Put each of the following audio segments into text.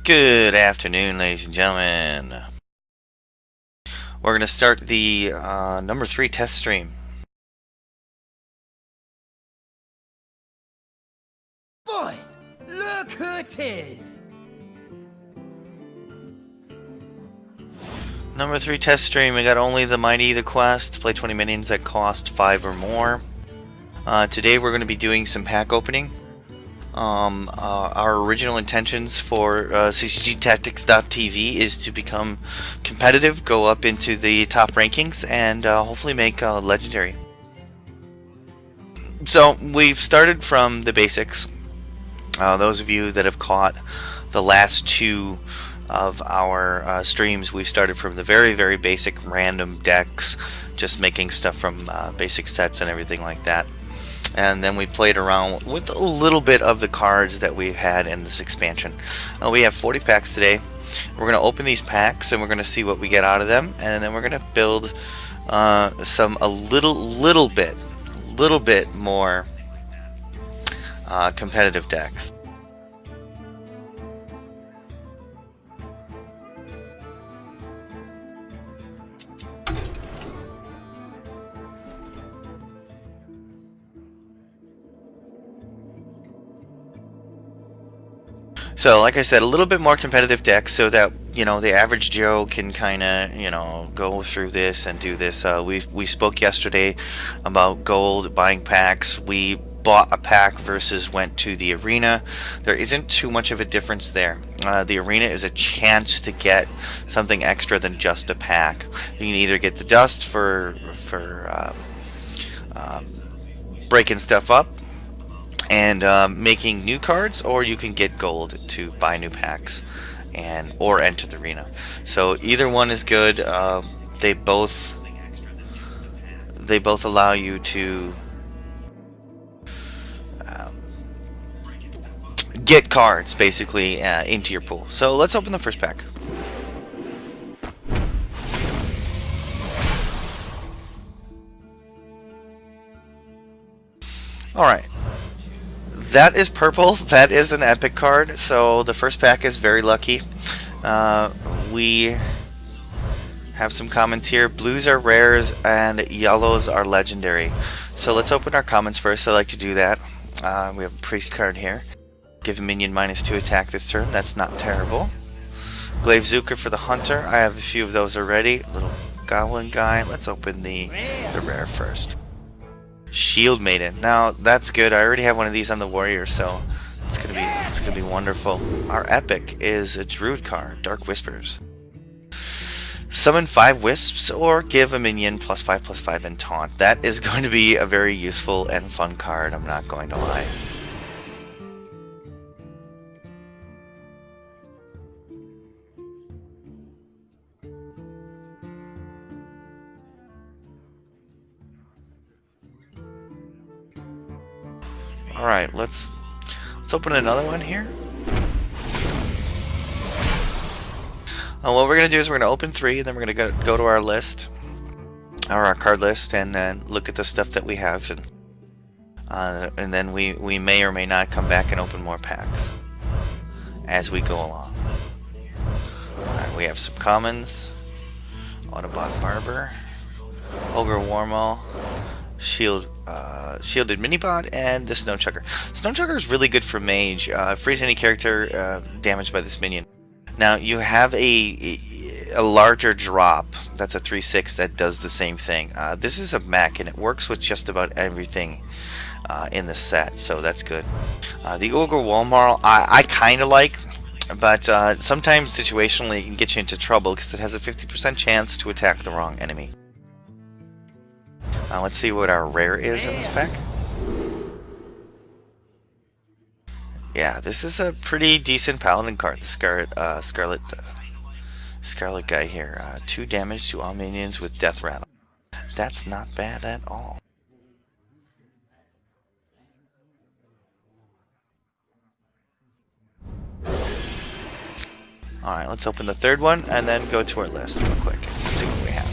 Good afternoon, ladies and gentlemen. We're going to start the number 3 test stream. Boys, look who it is! Number 3 test stream. We got only the Mighty the Quest. Play 20 minions that cost 5 or more. Today we're going to be doing some pack opening. Our original intentions for CCG is to become competitive, go up into the top rankings, and hopefully make a legendary. So we've started from the basics. Those of you that have caught the last two of our streams, we started from the very, very basic random decks, just making stuff from basic sets and everything like that. And then we played around with a little bit of the cards that we had in this expansion. We have 40 packs today. We're going to open these packs and we're going to see what we get out of them, and then we're going to build a little bit more competitive decks. So, like I said, a little bit more competitive decks so that, the average Joe can kind of, go through this and do this. We spoke yesterday about gold, buying packs. We bought a pack versus went to the arena. There isn't too much of a difference there. The arena is a chance to get something extra than just a pack. You can either get the dust for breaking stuff up and making new cards, or you can get gold to buy new packs or enter the arena. So either one is good. They both allow you to get cards basically into your pool. So let's open the first pack. Alright. That is purple. That is an epic card. So the first pack is very lucky. We have some comments here. Blues are rares and yellows are legendary. So let's open our comments first. I like to do that. We have a priest card here. Give a minion -2 attack this turn. That's not terrible. Glaive Zuka for the hunter. I have a few of those already. Little goblin guy. Let's open the rare first. Shield Maiden. Now that's good. I already have one of these on the warrior, so it's gonna be wonderful. Our epic is a druid card, Dark Whispers. Summon 5 wisps or give a minion +5/+5 and taunt. That is going to be a very useful and fun card, I'm not going to lie. Alright, let's open another one here. What we're going to do is we're going to open 3, and then we're going to go to our list, or our card list, and then look at the stuff that we have, and then we may or may not come back and open more packs as we go along. Alright, we have some commons, Autobot Barber, Ogre Warmaul, Shielded Minibot, and the Snowchucker. Snowchucker is really good for mage. Freeze any character damaged by this minion. Now you have a larger drop. That's a 3/6 that does the same thing. This is a mech and it works with just about everything in the set, so that's good. The Ogre Warmaul I kind of like, but sometimes situationally it can get you into trouble because it has a 50% chance to attack the wrong enemy. Let's see what our rare is in this pack. Yeah, this is a pretty decent paladin card. The Scarlet guy here. 2 damage to all minions with Death Rattle. That's not bad at all. Alright, let's open the third one and then go to our list real quick and see what we have.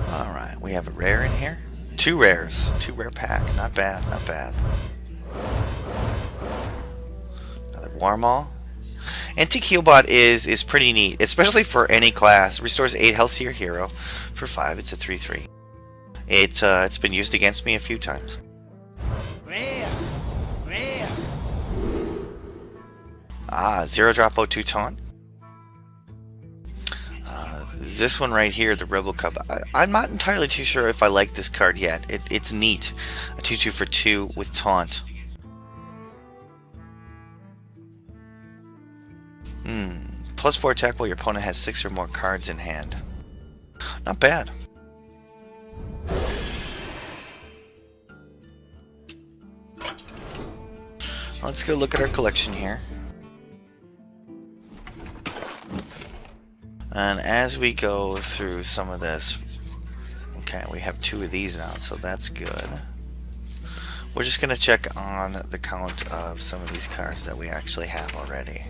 Alright, we have a rare in here. 2 rares. 2 rare pack. Not bad, not bad. Warmaul. Anti-Healbot is pretty neat, especially for any class. Restores 8 health to your hero. For 5, it's a 3/3. It's been used against me a few times. Rare. Rare. 0 drop O2 taunt. This one right here, the Robocub. I'm not entirely too sure if I like this card yet. It's neat. A 2/2 for 2 with taunt. +4 attack while your opponent has 6 or more cards in hand. Not bad. Let's go look at our collection here. And as we go through some of this, okay, we have 2 of these now, so that's good. We're just going to check on the count of some of these cards that we actually have already.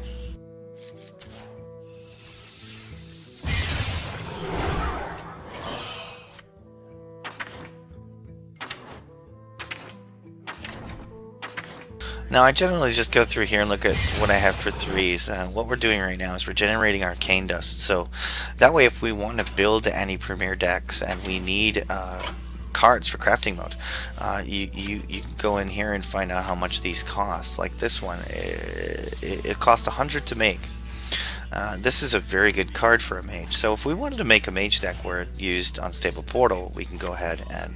Now I generally just go through here and look at what I have for 3s. What we're doing right now is we're generating Arcane Dust. So that way if we want to build any premier decks and we need cards for crafting mode, you can go in here and find out how much these cost. Like this one, it cost 100 to make. This is a very good card for a mage. So if we wanted to make a mage deck where it used Unstable Portal, we can go ahead and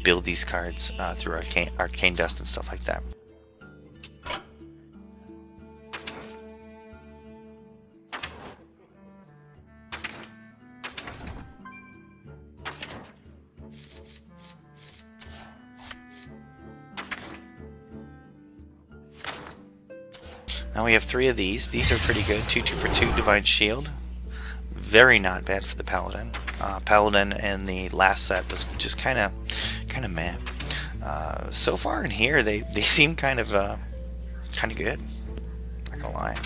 build these cards through Arcane Dust and stuff like that. Now we have 3 of these. These are pretty good. 2/2 for 2 Divine Shield. Very not bad for the Paladin. Paladin in the last set was just kind of meh. So far in here, they seem kind of good. Not gonna lie.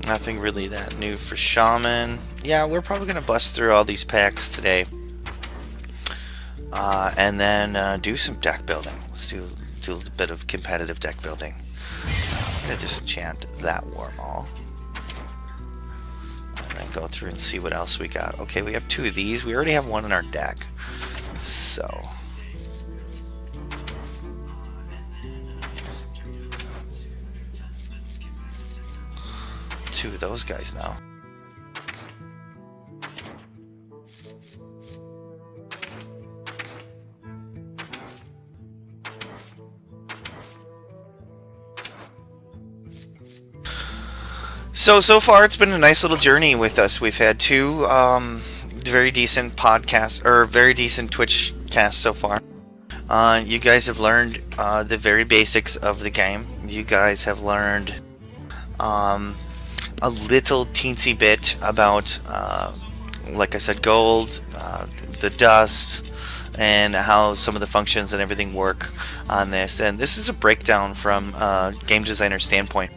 Nothing really that new for Shaman. Yeah, we're probably going to bust through all these packs today. And then do some deck building. Let's do a little bit of competitive deck building. I'm going to disenchant that Warmaul. And then go through and see what else we got. Okay, we have 2 of these. We already have 1 in our deck. So... 2 of those guys now. So far it's been a nice little journey with us. We've had 2 very decent podcasts, or very decent Twitch casts so far. You guys have learned the very basics of the game. You guys have learned a little teensy bit about, like I said, gold, the dust, and how some of the functions and everything work on this. And this is a breakdown from a game designer standpoint.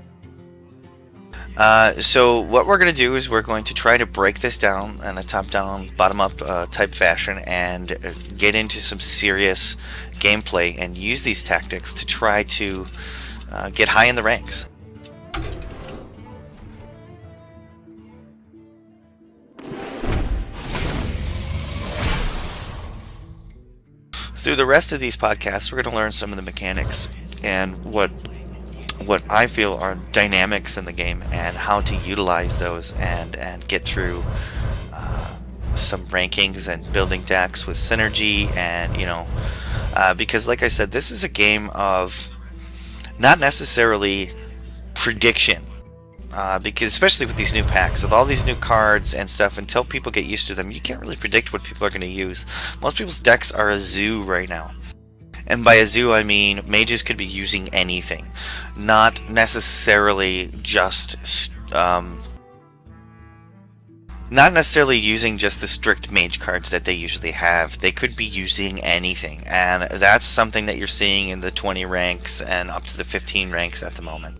So what we're going to do is we're going to try to break this down in a top-down, bottom-up type fashion and get into some serious gameplay and use these tactics to try to get high in the ranks. Through the rest of these podcasts, we're going to learn some of the mechanics and what I feel are dynamics in the game and how to utilize those and get through some rankings and building decks with synergy, and because like I said, this is a game of not necessarily prediction. Because especially with these new packs, with all these new cards and stuff, until people get used to them, you can't really predict what people are going to use. Most people's decks are a zoo right now. And by a zoo, I mean mages could be using anything. Not necessarily just not necessarily using just the strict mage cards that they usually have. They could be using anything, and that's something that you're seeing in the 20 ranks and up to the 15 ranks at the moment.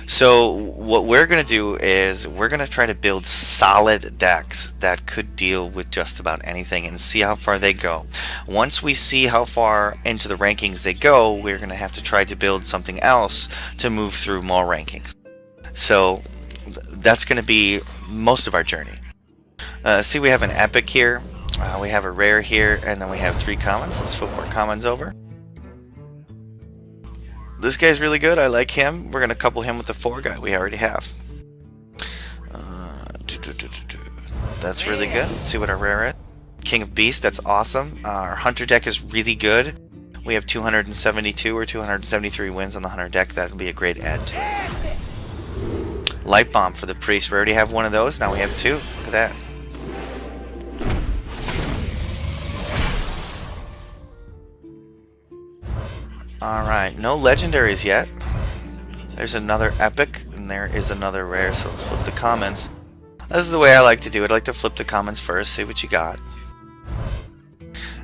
So what we're going to do is we're going to try to build solid decks that could deal with just about anything and see how far they go. Once we see how far into the rankings they go, we're going to have to try to build something else to move through more rankings. So that's going to be most of our journey. See, we have an epic here, we have a rare here, and then we have 3 commons. Let's flip our commons over. This guy's really good. I like him. We're going to couple him with the 4 guy we already have. That's really good. Let's see what our rare is. King of Beasts, that's awesome. Our Hunter deck is really good. We have 272 or 273 wins on the Hunter deck. That'll be a great add to it. Light Bomb for the Priest. We already have one of those. Now we have 2. Look at that. Alright, no legendaries yet. There's another epic, and there is another rare, so let's flip the commons. This is the way I like to do it. I like to flip the commons first, see what you got.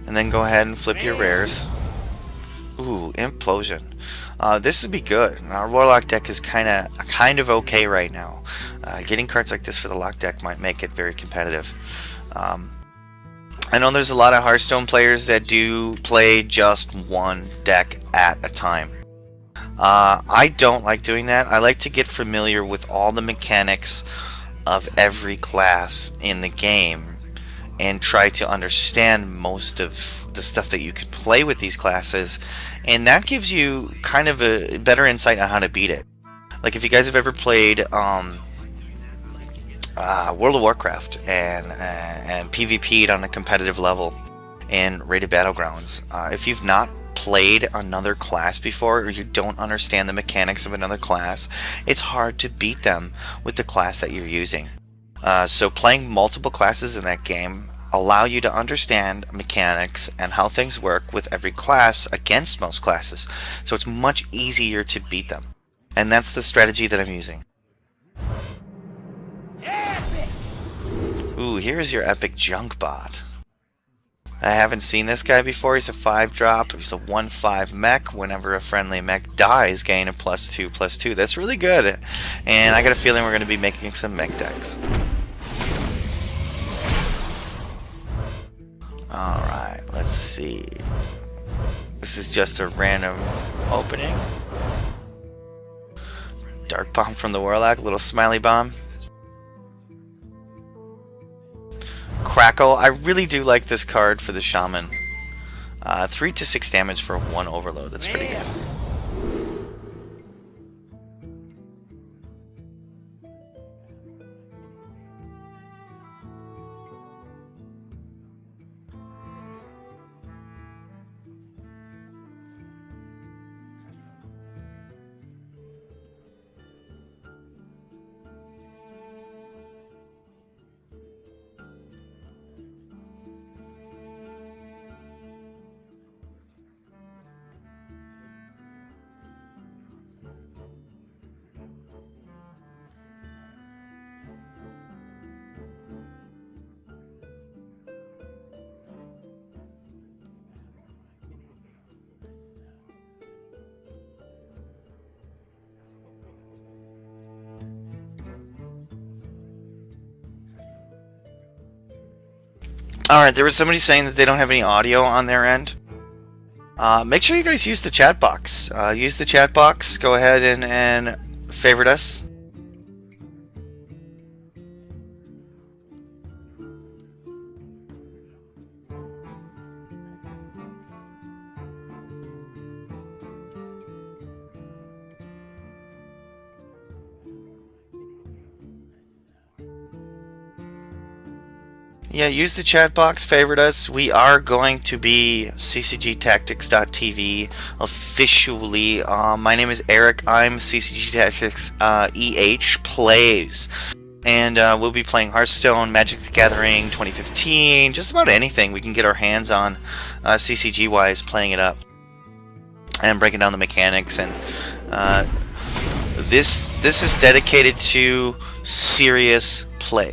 And then go ahead and flip your rares. Ooh, Implosion. This would be good. Our Warlock deck is kind of okay right now. Getting cards like this for the Lock deck might make it very competitive. I know there's a lot of Hearthstone players that do play just one deck at a time. I don't like doing that. I like to get familiar with all the mechanics of every class in the game and try to understand most of the stuff that you can play with these classes, and that gives you kind of a better insight on how to beat it. Like if you guys have ever played World of Warcraft and PvP'd on a competitive level in Rated Battlegrounds. If you've not played another class before, or you don't understand the mechanics of another class, it's hard to beat them with the class that you're using. So playing multiple classes in that game allow you to understand mechanics and how things work with every class against most classes. So it's much easier to beat them. And that's the strategy that I'm using. Ooh, here's your epic junk bot. I haven't seen this guy before. He's a 5-drop. He's a 1/5 mech. Whenever a friendly mech dies, gain a +2/+2. That's really good. And I got a feeling we're going to be making some mech decks. Alright, let's see. This is just a random opening. Dark Bomb from the Warlock. Little smiley bomb. Crackle. I really do like this card for the Shaman. 3 to 6 damage for 1 overload. That's pretty good. Alright, there was somebody saying that they don't have any audio on their end. Make sure you guys use the chat box. Use the chat box. Go ahead and favorite us. Yeah, use the chat box, favorite us. We are going to be ccgtactics.tv officially. My name is Eric. I'm CCG Tactics EH Plays. And we'll be playing Hearthstone, Magic the Gathering 2015, just about anything we can get our hands on CCG-wise, playing it up and breaking down the mechanics. And this is dedicated to serious play.